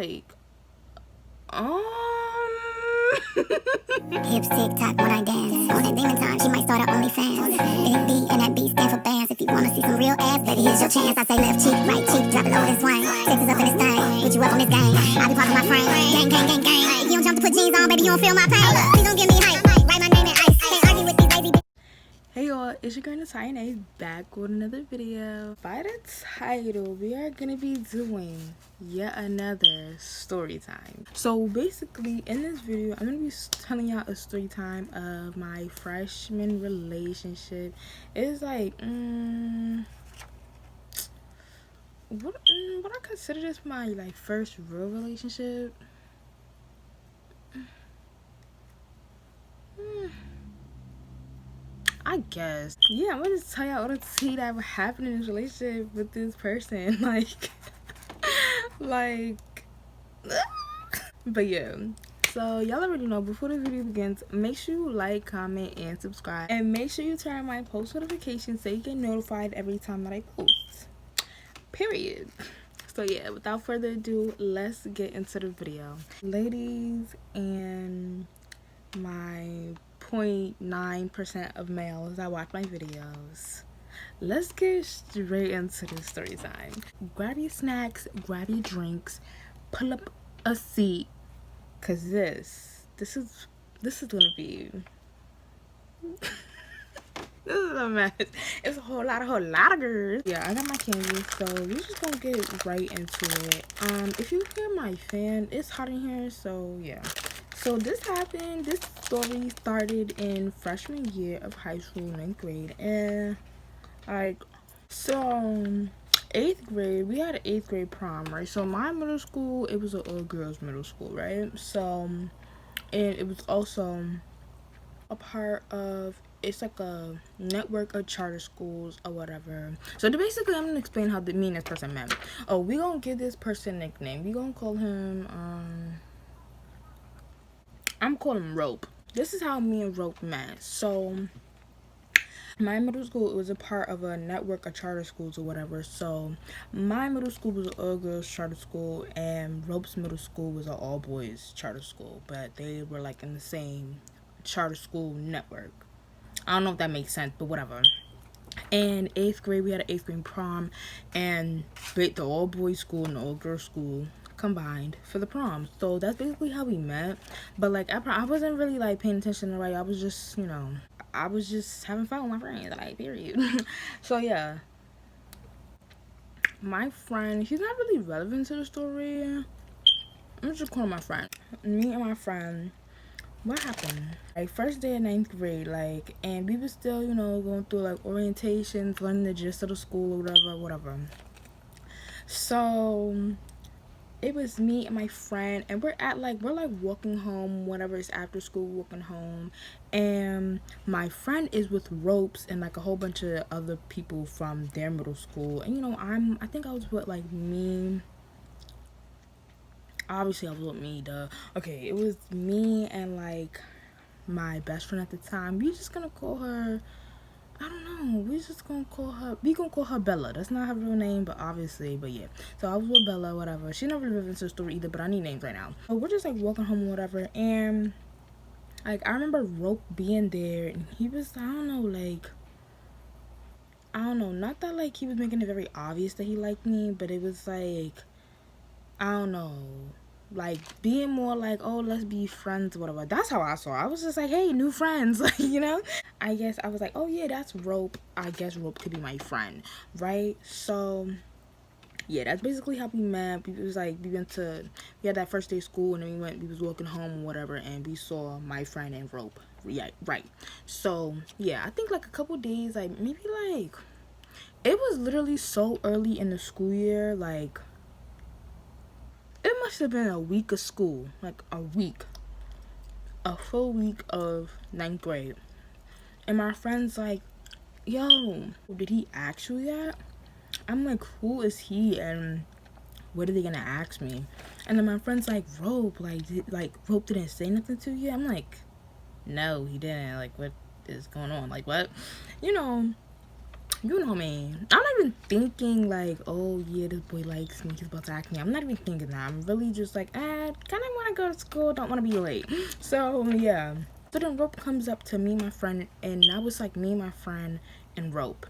like, Hips tick tock when I dance. On that demon time, she might start her OnlyFans. Big B and that B stand for bands. If you wanna see some real ass, baby, here's your chance. I say left cheek, right cheek, drop it low and swing. Sex is up in this thing, put you up on this game. I be parking my frame, gang, gang, gang, gang. If you don't jump to put jeans on, baby, you don't feel my pain. Please don't give me hype, write my name in ice. Can't argue with these lazy bitches. hey y'all, it's your girl Natalia back with another video. By the title, we are gonna be doing yet another story time. So basically in this video, I'm gonna be telling y'all a story time of my freshman relationship. It's like what I consider this my like first real relationship. I guess. Yeah, I'm gonna tell y'all all the tea that would happen in this relationship with this person. Like, but yeah. So y'all already know, before the video begins, make sure you like, comment, and subscribe. And make sure you turn on my post notifications so you get notified every time that I post. Period. So yeah, without further ado, let's get into the video. Ladies and my 0.9% of males that watch my videos, let's get straight into the story time. Grab your snacks, grab your drinks, pull up a seat, cause this is gonna be this is a mess. It's a whole lot of girls. Yeah, I got my candy, so we're just gonna get right into it. If you hear my fan, it's hot in here, so yeah. So this story started in freshman year of high school, 9th grade. And like, so 8th grade, we had an 8th grade prom, right? So my middle school, it was an all girls middle school, right? So, and it was also a part of, it's like a network of charter schools or whatever. So basically, I'm gonna explain how me and this person met. Oh, we gonna give this person a nickname. We gonna call him, I'm calling him Rope. This is how me and Rope met. So my middle school, it was a part of a network of charter schools or whatever. So my middle school was an all girls charter school, and Rope's middle school was an all boys charter school, but they were like in the same charter school network. I don't know if that makes sense, but whatever. In 8th grade, we had an 8th grade prom, and the all boys school and the all girls school combined for the prom. So that's basically how we met. But like, I wasn't really like paying attention to right. I was just, you know, I was just having fun with my friends, like, period. So yeah, my friend, he's not really relevant to the story. I'm just calling my friend. Me and my friend, what happened? Like, first day of 9th grade, like, and we were still, you know, going through like orientations, learning the gist of the school or whatever. So it was me and my friend, and we're walking home, whenever it's after school, walking home, and my friend is with Ropes and like a whole bunch of other people from their middle school. And you know, I think I was with like me. Obviously I was with me, duh. Okay, it was me and like my best friend at the time. We just gonna call her, I don't know, we gonna call her Bella. That's not her real name, but obviously, but yeah. So I was with Bella, whatever. She never lived into the story either, but I need names right now. So we're just like walking home, whatever, and like I remember Rope being there, and he was, I don't know, not that like he was making it very obvious that he liked me, but it was like, I don't know, like being more like, oh, let's be friends, whatever. That's how I saw it. I was just like, hey, new friends, like, you know. I guess I was like, oh yeah, that's Rope. I guess Rope could be my friend, right? So yeah, that's basically how we met. It was like, we had that first day of school, and then we was walking home or whatever, and we saw my friend and Rope. Yeah, right. So yeah, I think like a couple days, like maybe like, it was literally so early in the school year, like it must have been a week of school, like a full week of 9th grade. And my friend's like, yo, did he ask you that? I'm like, who is he and what are they gonna ask me? And then my friend's like, Rope, Rope didn't say nothing to you? I'm like, no, he didn't. Like, what is going on? Like, what? You know, you know me. I'm not even thinking like, oh yeah, this boy likes me, he's about to ask me. I'm not even thinking that. I'm really just like, kind of want to go to school, don't want to be late. So yeah. So then Rope comes up to me, my friend, and I was like me, my friend, and Rope.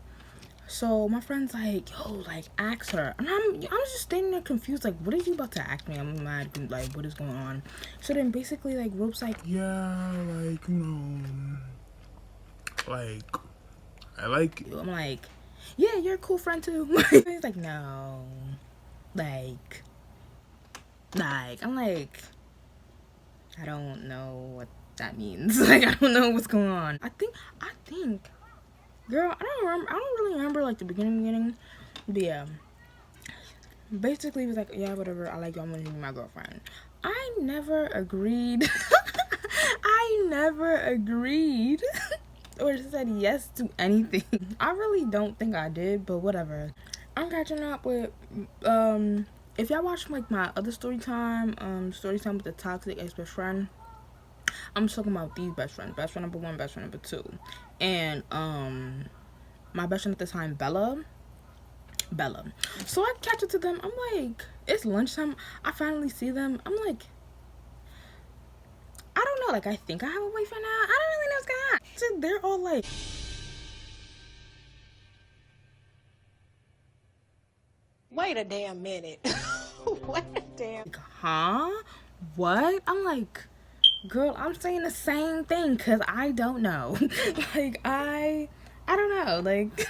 So my friend's like, yo, like, ask her. And I was just standing there confused, like, what are you about to ask me? I'm mad, like, what is going on? So then basically, like, Rope's like, yeah, like, you know, like, I like you. I'm like, yeah, you're a cool friend too. He's like, no, like, I'm like, I don't know what that means. Like, I don't know what's going on. I think, girl, I don't really remember like the beginning, but yeah. Basically, he was like, yeah, whatever, I like you, I'm gonna be my girlfriend. I never agreed. I never agreed or said yes to anything. I really don't think I did, but whatever. I'm catching up with, if y'all watch like my other story time with the toxic ex-best friend, I'm just talking about these best friends. Best friend number 1, best friend number 2. And, my best friend at the time, Bella. So I catch up to them. I'm like, it's lunchtime. I finally see them. I'm like, I don't know. Like, I think I have a boyfriend now. I don't really know what's going on. So they're all like, wait a damn minute. Wait a damn. huh? What? I'm like, girl, I'm saying the same thing because I don't know. Like, I don't know. Like,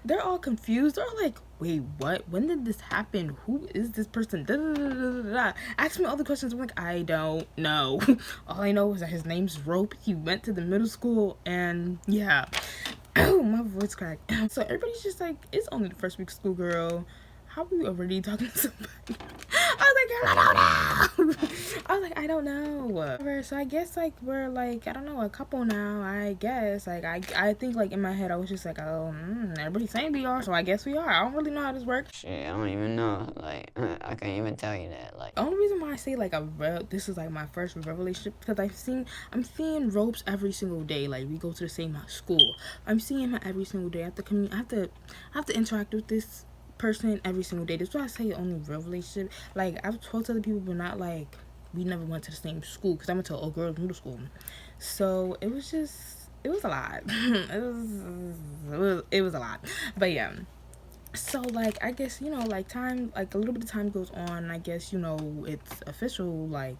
they're all confused. They're like, wait, what? When did this happen? Who is this person? Da, da, da, da, da. Ask me all the questions. I'm like, I don't know. All I know is that his name's Rope. He went to the middle school, and yeah. Oh, my voice cracked. So everybody's just like, it's only the first week of school, girl. How are you already talking to somebody? I was like, girl, I don't know. I was like, I don't know. So I guess like we're like, I don't know, a couple now. I guess like I think like in my head I was just like, oh, everybody's saying we are, so I guess we are. I don't really know how this works. Shit, I don't even know. Like, I can't even tell you that. Like, The only reason why I say like this is like my first real relationship because I'm seeing Ropes every single day. Like we go to the same school. I'm seeing him every single day. I have to interact with this person every single day. That's why I say only real relationship. Like I've talked to other people, but not like we never went to the same school because I went to all girls middle school. So it was a lot. it was a lot. But yeah. So like I guess, you know, like time, like a little bit of time goes on, I guess, you know, it's official, like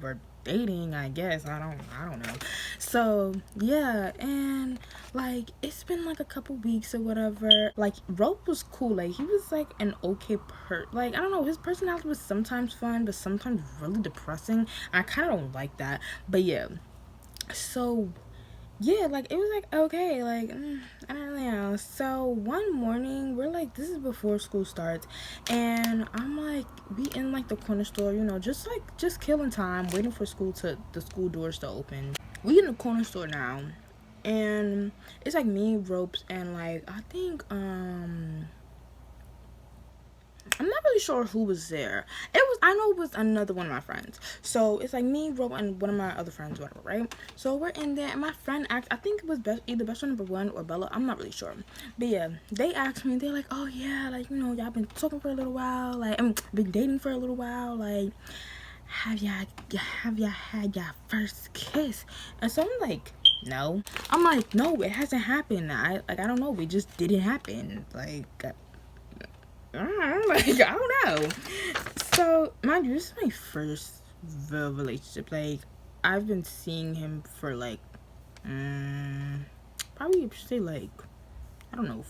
we're dating, I guess. I don't know. So yeah, and like it's been like a couple weeks or whatever. Like Rope was cool. Like he was like an okay like I don't know, his personality was sometimes fun but sometimes really depressing. I kind of don't like that. But yeah, so yeah, like it was like okay, like I don't really know. So one morning we're like, this is before school starts, and I'm like, we in like the corner store, you know, just killing time, waiting for the school doors to open. We in the corner store now, and it's like me, Ropes, and like I think I'm not really sure who was there. I know it was another one of my friends. So it's like me, Rob, and one of my other friends, whatever, right? So we're in there, and my friend asked, I think it was either best friend number 1 or Bella. I'm not really sure. But yeah, they asked me, they're like, oh yeah, like, you know, y'all been talking for a little while, like, been dating for a little while, like, have y'all had y'all first kiss? And so I'm like, no. I'm like, no, it hasn't happened. I don't know, it just didn't happen. Like, I don't know. So mind you, this is my first real relationship. Like I've been seeing him for like probably say like, I don't know,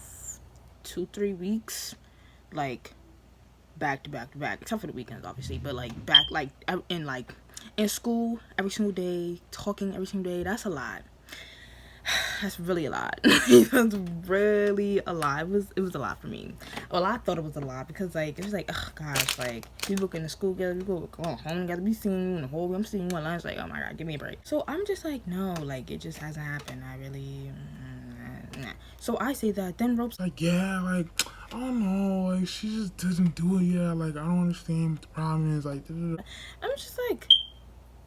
2-3 weeks, like back to back to back, except for the weekends obviously, but like back, like in school every single day, talking every single day. That's a lot. That's really a lot. That's really a lot. It was a lot for me. Well, I thought it was a lot because like it was like, oh gosh, like we look in the school together, we go home together, we seeing you in the whole, I'm seeing you at lunch, like oh my god, give me a break. So I'm just like, no, like it just hasn't happened. I really nah. So I say that, then Rope's like, yeah, like I don't know, like she just doesn't do it yet. Like I don't understand what the problem is. Like, I'm just like,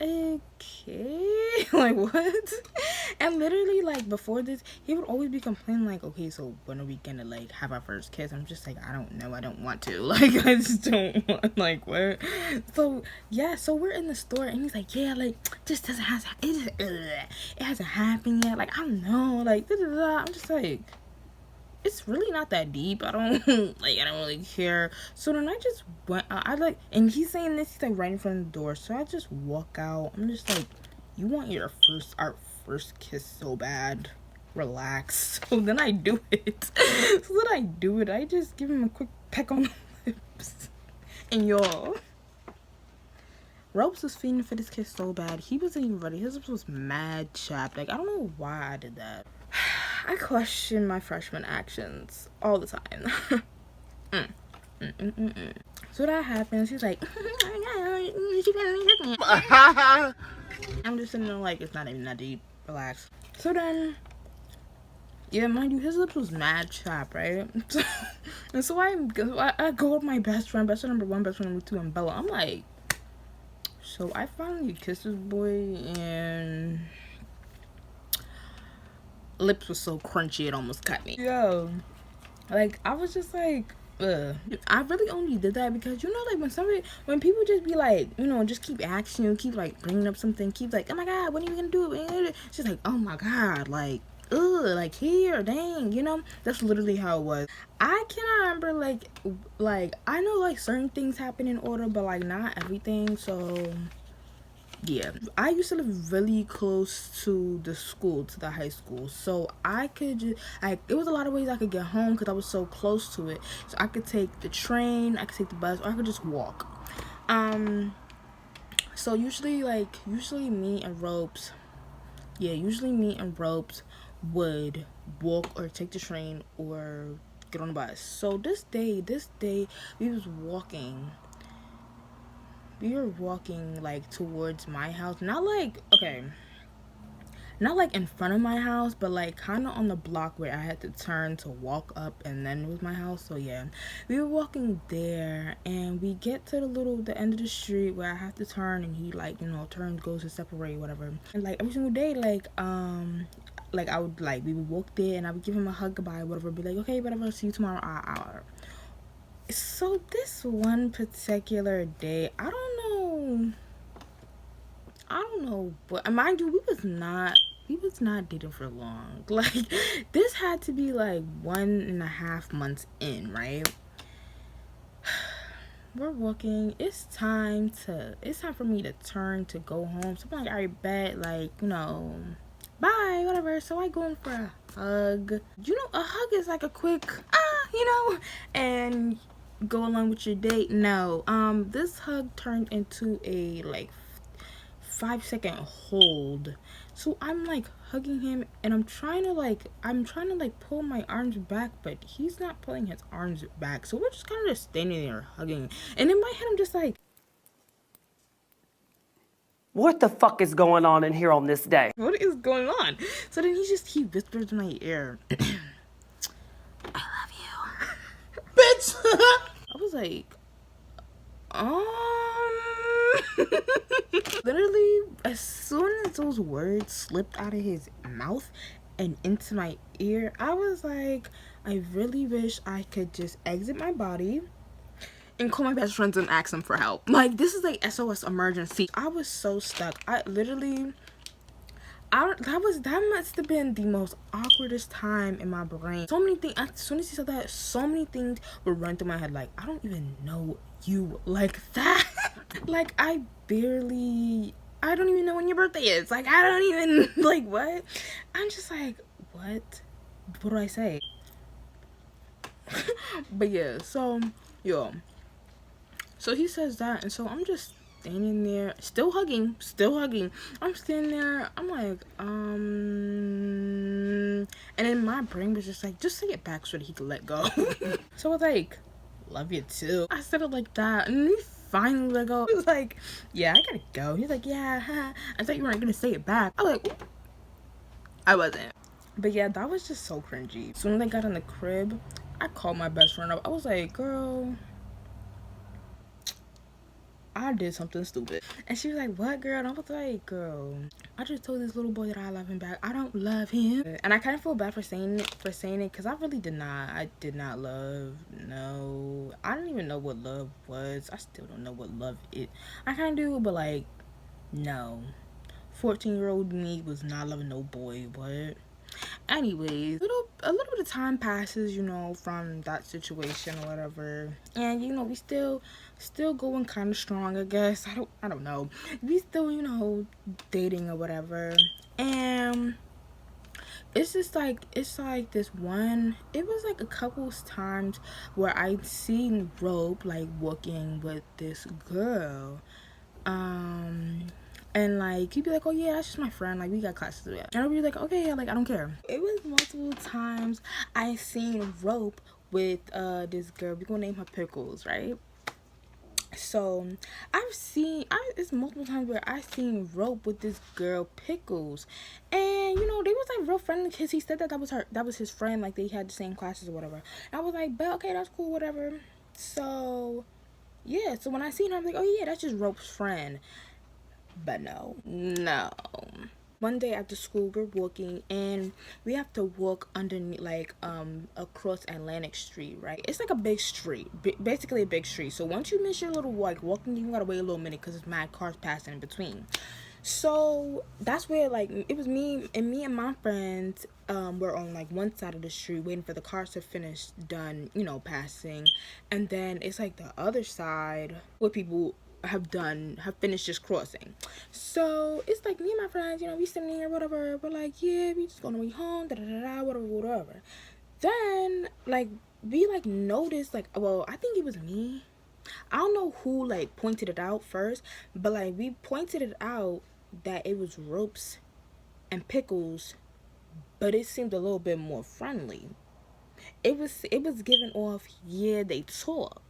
okay, like what? And literally, like before this, he would always be complaining like, okay, so when are we gonna like have our first kiss? I'm just like, I don't know, I don't want to. Like, I just don't want, like, what? So yeah, so we're in the store and he's like, yeah, like just doesn't have it hasn't happened yet. Like, I don't know, like da, da, da. I'm just like, it's really not that deep. I don't like, I don't really care. So then I just went out. I like, and he's saying this, he's like right in front of the door. So I just walk out. I'm just like, you want our first kiss so bad, relax. So then I do it. I just give him a quick peck on the lips. And y'all, Ropes was feeding for this kiss so bad, he wasn't even ready. His lips was mad chapped. Like, I don't know why I did that. I question my freshman actions all the time. So that happens. He's like, I'm just sitting there like, it's not even that deep. Relax. So then, yeah, mind you, his lips was mad chapped, right? And so I go with my best friend number 1, best friend number 2, and Bella. I'm like, so I finally kissed this boy, and lips was so crunchy it almost cut me. Yo, like I was just like, ugh. I really only did that because, you know, like when people just be like, you know, just keep asking you, keep like bringing up something, keep like, oh my god, when are you gonna do it? It's just like, oh my god, like, ugh, like, here, dang, you know. That's literally how it was. I cannot remember, like I know like certain things happen in order, but like not everything. So yeah, I used to live really close to the school, to the high school, so I could just, like, it was a lot of ways I could get home because I was so close to it. So I could take the train, I could take the bus, or I could just walk. So usually me and Ropes would walk or take the train or get on the bus. So this day we were walking like towards my house, not like in front of my house, but like kind of on the block where I had to turn to walk up, and then it was my house. So yeah, we were walking there, and we get to the end of the street where I have to turn, and he, like, you know, goes to separate, whatever. And like every single day, like I would, like, we would walk there and I would give him a hug, goodbye, whatever, be like, okay, whatever, see you tomorrow. So this one particular day, I don't know, but mind you, we was not dating for long. Like, this had to be like 1.5 months in, right? We're walking. It's time for me to turn to go home. So I'm like, alright, bet, like, you know, bye, whatever. So I go in for a hug. You know, a hug is like a quick you know, and go along with your date. No, this hug turned into a like 5-second hold. So I'm like hugging him, and I'm trying to pull my arms back, but he's not pulling his arms back. So we're just kind of just standing there hugging, and in my head I'm just like, what the fuck is going on in here on this day? what is going on? So then he whispers in my ear, I love you. Bitch! I was like, literally, as soon as those words slipped out of his mouth and into my ear, I was like, I really wish I could just exit my body and call my best friends and ask them for help. Like, this is like SOS emergency. I was so stuck. That must have been the most awkwardest time in my brain. So many things, as soon as he said that, so many things would run through my head. Like, I don't even know you like that. Like, I don't even know when your birthday is. Like, I don't even, like, what? I'm just like, what do I say? But yeah, so he says that, and so I'm just standing there, still hugging. I'm standing there, I'm like, and then my brain was just like, just say it back so that he could let go. So I was like, love you too. I said it like that, and he finally let go. He was like, yeah, I gotta go. He's like, yeah, I thought you weren't gonna say it back. I was like, ooh. I wasn't. But yeah, that was just so cringy. As soon as I got in the crib, I called my best friend up. I was like, girl, I I did something stupid. And she was like, what, girl? And I was like, girl, I just told this little boy that I love him back. I don't love him. And I kind of feel bad for saying it because I really did not. I did not love. No, I don't even know what love was. I still don't know what love is. I kind of do, but like, no. 14-year-old me was not loving no boy. What? Anyways, a little bit of time passes, you know, from that situation or whatever, and you know, we still going kind of strong, I guess. I don't know. We still, you know, dating or whatever, and it's just like, it's like this one, it was like a couple times where I'd seen Rope like walking with this girl, and like he'd be like, oh yeah, that's just my friend, like we got classes together. And I'd be like, okay, yeah, like I don't care. It was multiple times I seen Rope with this girl, we gonna name her Pickles, right? So it's multiple times where I seen Rope with this girl Pickles, and you know, they was like real friendly because he said that was his friend, like they had the same classes or whatever. And I was like, but okay, that's cool, whatever. So yeah, so when I seen her, I'm like, oh yeah, that's just Rope's friend. But no. One day after school, we're walking and we have to walk underneath, like across Atlantic Street, right? It's like a big street, basically a big street. So once you miss your little walking, you gotta wait a little minute because it's mad cars passing in between. So that's where, like, it was me and my friends were on like one side of the street waiting for the cars to finish done, you know, passing, and then it's like the other side where people have finished just crossing. So it's like me and my friends, you know, we sitting here, whatever, we're like, yeah, we just gonna be home, whatever. Then like we like noticed, like, well, I think it was me, I don't know who like pointed it out first, but like we pointed it out that it was Ropes and Pickles, but it seemed a little bit more friendly. It was giving off, yeah, they talk.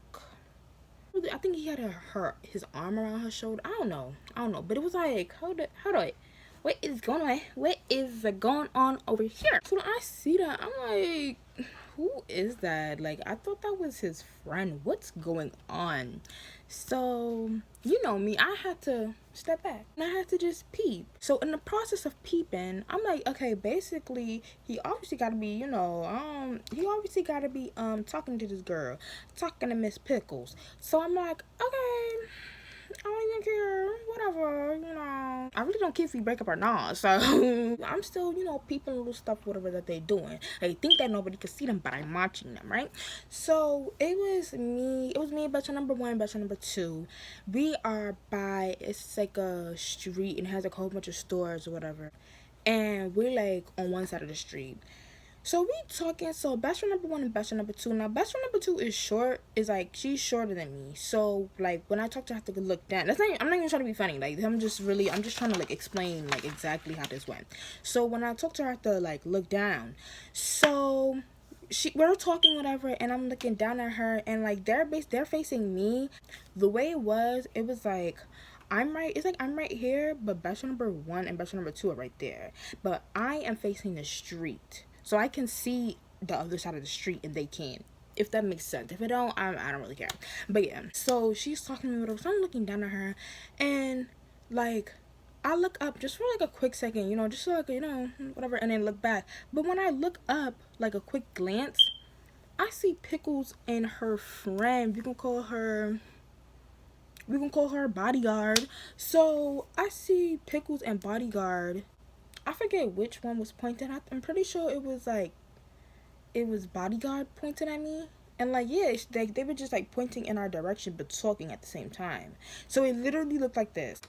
I think he had his arm around her shoulder. I don't know, but it was like, hold on, what is going on over here? So when I see that, I'm like, who is that? Like, I thought that was his friend. What's going on? So, you know me, I had to step back and I had to just peep. So in the process of peeping, I'm like, okay, basically he obviously got to be, you know, talking to this girl, talking to Miss Pickles. So I'm like, okay, I don't even care, whatever, you know. I really don't care if we break up or not. So I'm still, you know, peeping little stuff, whatever that they doing. They think that nobody can see them, but I'm watching them, right? So it was me and bachelor number 1, bachelor number 2. We are by, it's like a street and it has like a whole bunch of stores or whatever. And we're like on one side of the street. So we talking, so bachelor number 1 and bachelor number 2. Now bachelor number 2 is short, is like, she's shorter than me. So like when I talk to her, I have to look down. I'm not even trying to be funny. Like I'm just trying to like explain like exactly how this went. So when I talk to her, I have to like look down. So we're talking whatever, and I'm looking down at her, and like they're facing me. The way it was like, I'm right here, but bachelor number 1 and bachelor number 2 are right there. But I am facing the street. So I can see the other side of the street and they can't. If that makes sense. If it don't, I don't really care. But yeah. So she's talking to me, so I'm looking down at her, and like I look up just for like a quick second, you know, just so like, you know, whatever, and then look back. But when I look up, like a quick glance, I see Pickles and her friend. We can call her Bodyguard. So I see Pickles and Bodyguard. I forget which one was pointing at. I'm pretty sure it was Bodyguard pointing at me. And like, yeah, they were just like pointing in our direction but talking at the same time. So it literally looked like this.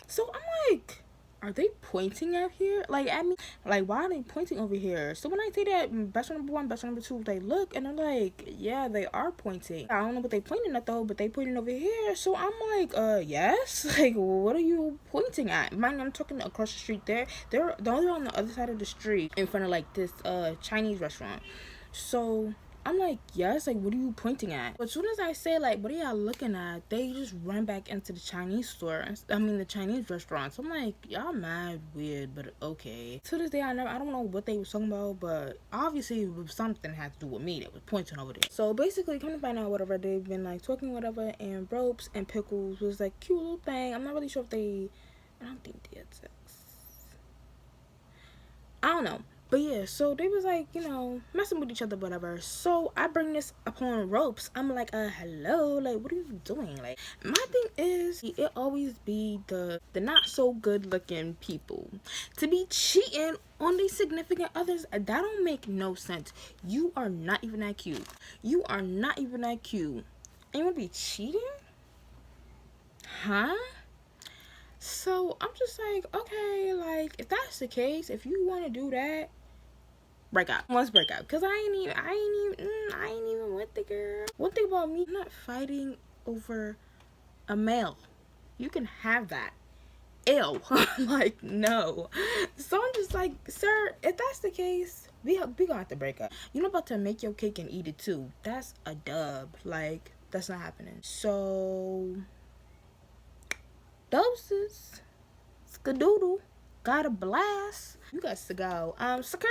So I'm like, are they pointing out here? Like at me? Like, why are they pointing over here? So when I say that bachelor number 1, bachelor number 2, they look and they're like, yeah, they are pointing. I don't know what they pointing at though, but they pointing over here. So I'm like, yes? Like, what are you pointing at? Mind, I'm talking across the street there. They're on the other side of the street in front of like this Chinese restaurant. So I'm like, yes, like, what are you pointing at? But as soon as I say, like, what are y'all looking at, they just run back into the Chinese store. I mean, the Chinese restaurant. So I'm like, y'all mad weird, but okay. To this day, I don't know what they was talking about, but obviously something had to do with me that was pointing over there. So basically, come to find out, whatever, they've been, like, talking, whatever, and Ropes and Pickles was, like, cute little thing. I'm not really sure if I don't think they had sex. I don't know. But yeah, so they was like, you know, messing with each other, whatever. So I bring this upon Ropes. I'm like, hello, like, what are you doing? Like, my thing is, it always be the not so good looking people to be cheating on these significant others. That don't make no sense. You are not even that cute. You are not even that cute. And you wanna be cheating? Huh? So I'm just like, okay, like, if that's the case, if you want to do that, break up. Let's break up. Cause I ain't even with the girl. One thing about me, I'm not fighting over a male. You can have that. Ew. Like, no. So I'm just like, sir, if that's the case, we gonna have to break up. You're not about to make your cake and eat it too. That's a dub. Like, that's not happening. So doses. Skadoodle. Got a blast. You got to go. Security.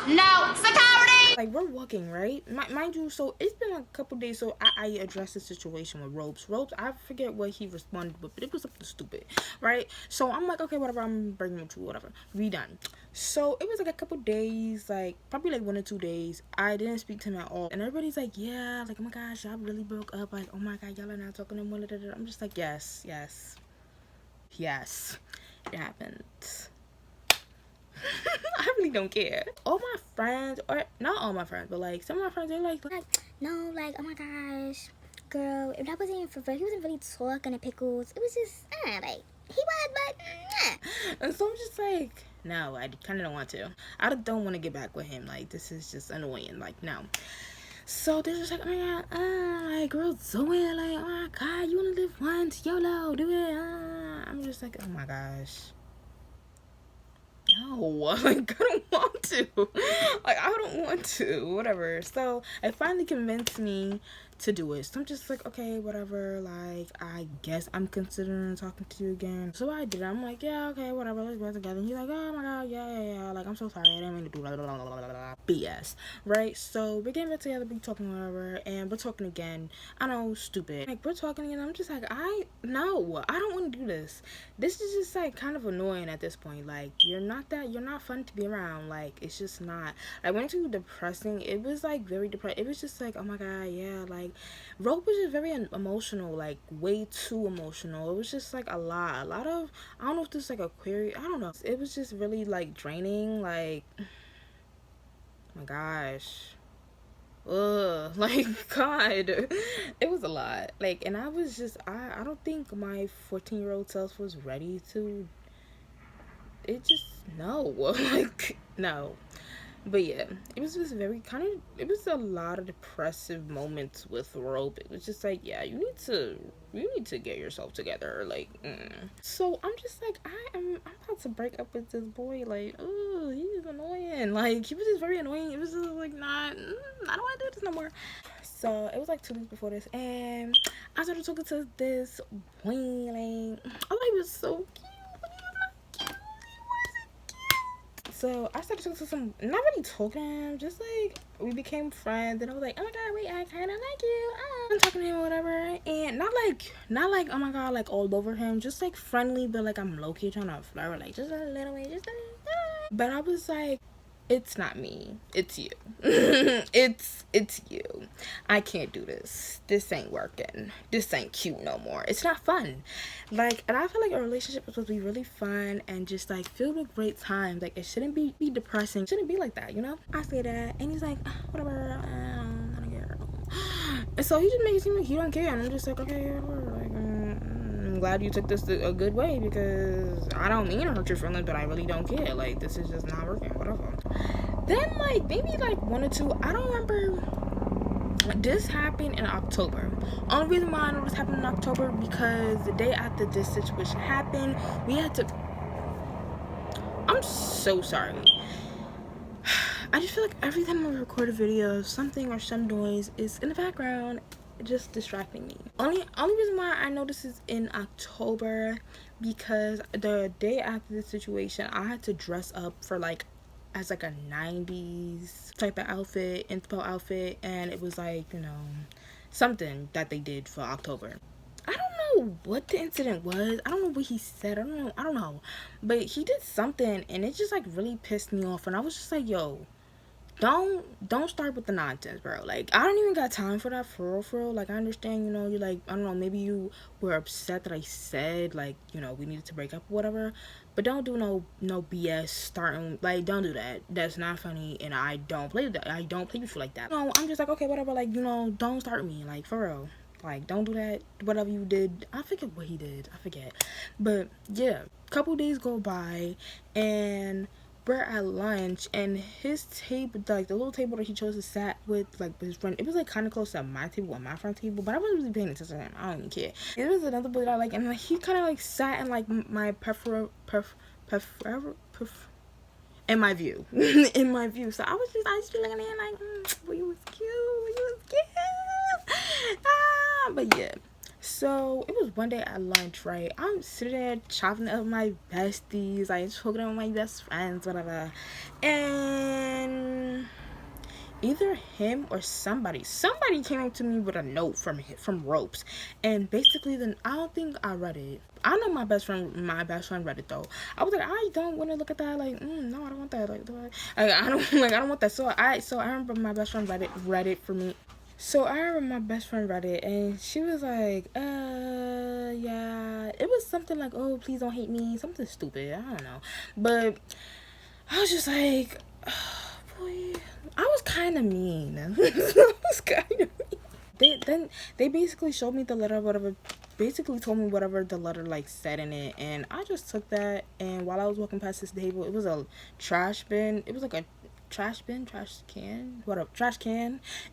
No, security! Like, we're walking, right? Mind you, so it's been a couple days, so I addressed the situation with Ropes. I forget what he responded with, but it was something stupid, right? So I'm like, okay, whatever, I'm bringing him to whatever. We done. So it was like a couple days, like, probably like 1 or 2 days. I didn't speak to him at all. And everybody's like, yeah, like, oh my gosh, y'all really broke up. Like, oh my God, y'all are not talking no more. I'm just like, yes. It happened. I really don't care. All my friends, or not all my friends, but like some of my friends, they're like, No, like, oh my gosh, girl, if that wasn't even for he wasn't really talking to Pickles. It was just, like, he was, but, and so I'm just like, no, I kind of don't want to. I don't want to get back with him. Like, this is just annoying. Like, no. So they're just like, oh my God, like, girl, Zoe, like, oh my God, you want to live once, YOLO, do it. I'm just like, oh my gosh. No, like, I don't want to. Like, I don't want to. Whatever. So, it finally convinced me to do it. So, I'm just like, okay, whatever. Like, I guess I'm considering talking to you again. So, I did. I'm like, yeah, okay, whatever. Let's go together. And he's like, oh my God, yeah. Like, I'm so sorry. I didn't mean to do blah, blah, blah, blah, blah, BS. Right? So, we're getting back together. We're talking, whatever. And we're talking again. I know, stupid. Like, we're talking again. I'm just like, I don't want to do this. This is just, like, kind of annoying at this point. Like, you're not fun to be around. Like, it's just not. I went to depressing. It was like very depressing. It was just like, oh my God, yeah. Like, Rope was just very emotional, like way too emotional. It was just like a lot of, I don't know if this is like a query, I don't know. It was just really like draining. Like, oh my gosh. Ugh, like, God, it was a lot. Like, and I was just, I don't think my 14-year-old self was ready to, it just, no. Like, no. But yeah, it was just very kind of, it was a lot of depressive moments with Rope. It was just like, yeah, you need to get yourself together. Like, So I'm just like, I'm about to break up with this boy. Like, oh, he's annoying. Like, he was just very annoying. It was just like, I don't want to do this no more. So it was like 2 weeks before this, and I started talking to this boy. Like, I thought he was so cute. So I started talking to some, not really talking to him, just like we became friends. And I was like, oh my God, wait, I kind of like you. I'm talking to him or whatever, and not like oh my God, like all over him, just like friendly, but like I'm low key trying to flirt, like just a little bit, just a little. But I was like, it's not me, it's you. it's you. I can't do this. This ain't working. This ain't cute no more. It's not fun. Like, and I feel like a relationship is supposed to be really fun and just like filled with great times. Like, it shouldn't be depressing. It shouldn't be like that, you know? I say that, and he's like, whatever, I don't care. And so he just makes it seem like he don't care, and I'm just like, okay, whatever. Like, I'm glad you took this a good way, because I don't mean to hurt your feelings, but I really don't care. Like, this is just not working, whatever. Then, like, maybe like 1 or 2, I don't remember. This happened in October. Only reason why I know this happened in October, because the day after this situation happened, we had to, I'm so sorry. I just feel like every time I record a video, something or some noise is in the background, just distracting me. Only reason why I know this is in October, because the day after the situation, I had to dress up for like as like a 90s type of outfit, inspo outfit, and it was like, you know, something that they did for October. I don't know what the incident was. I don't know what he said. I don't know. But he did something and it just like really pissed me off, and I was just like, yo, don't start with the nonsense, bro. Like, I don't even got time for that, for real. Like, I understand, you know, you're like, I don't know, maybe you were upset that I said, like, you know, we needed to break up or whatever, but don't do no BS starting, like, don't do that. That's not funny, and I don't play with you like that. No, I'm just like, okay, whatever, like, you know, don't start me, like, for real. Like, don't do that. Whatever you did, I forget what he did, I forget, but yeah, couple days go by, and we're at lunch, and his table, like the little table that he chose to sat with, like with his friend, it was like kind of close to my table and my friend's table, but I wasn't really paying attention to him. I don't even care. It was another boy that I like, and like, he kind of like sat in like my in my view. In my view. So I was just looking at him like, well, you was cute. But yeah. So it was one day at lunch, right? I'm sitting there chopping up my besties, like talking with my best friends, whatever. And either him or somebody came up to me with a note from Ropes, and basically, then I don't think I read it. I know my best friend read it though. I was like, I don't want to look at that. Like, no, I don't want that. Like, I don't want that. So I remember my best friend read it for me. So I remember my best friend read it, and she was like, yeah, it was something like, oh, please don't hate me, something stupid, I don't know, but I was just like, oh, boy, I was kind of mean. They basically showed me the letter, whatever, basically told me whatever the letter like said in it, and I just took that, and while I was walking past this table, it was a trash bin, it was like a trash can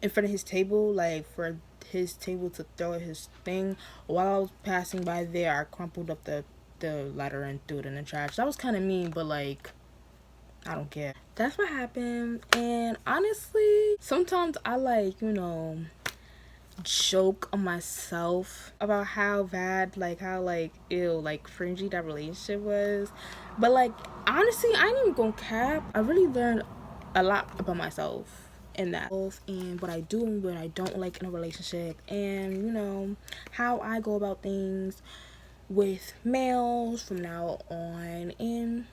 in front of his table, like for his table to throw at his thing. While I was passing by there, I crumpled up the letter and threw it in the trash. That was kind of mean, but like, I don't care. That's what happened. And honestly, sometimes I like, you know, joke on myself about how bad, like how like ew, like cringy that relationship was, but like honestly, I ain't even gonna cap, I really learned a lot about myself in that, and what I do and what I don't like in a relationship, and you know, how I go about things with males from now on. And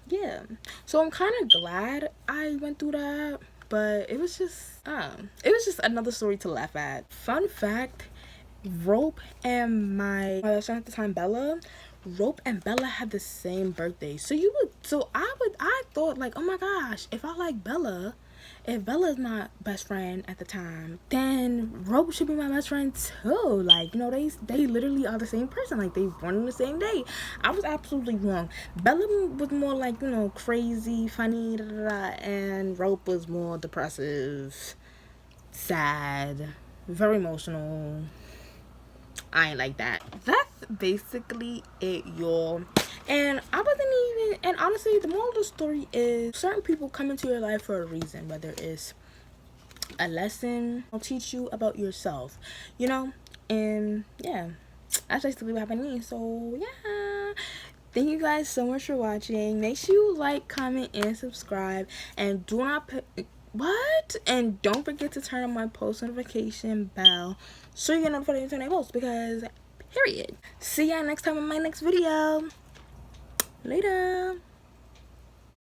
yeah, so I'm kind of glad I went through that, but it was just another story to laugh at. Fun fact, Rope and my best friend at the time, Bella, Rope and Bella had the same birthday. So I thought like, oh my gosh, if I like Bella, if Bella is my best friend at the time, then Rope should be my best friend too. Like, you know, they literally are the same person. Like, they born on the same day. I was absolutely wrong. Bella was more like, you know, crazy, funny, and Rope was more depressive, sad, very emotional. I ain't like that. That's basically it, y'all. And I wasn't even, and honestly, the moral of the story is certain people come into your life for a reason, whether it's a lesson or teach you about yourself, you know. And yeah, that's basically what happened to me. So yeah, thank you guys so much for watching. Make sure you like, comment, and subscribe, and do not and don't forget to turn on my post notification bell so you get notified every time I post, because period. See y'all next time in my next video. Later.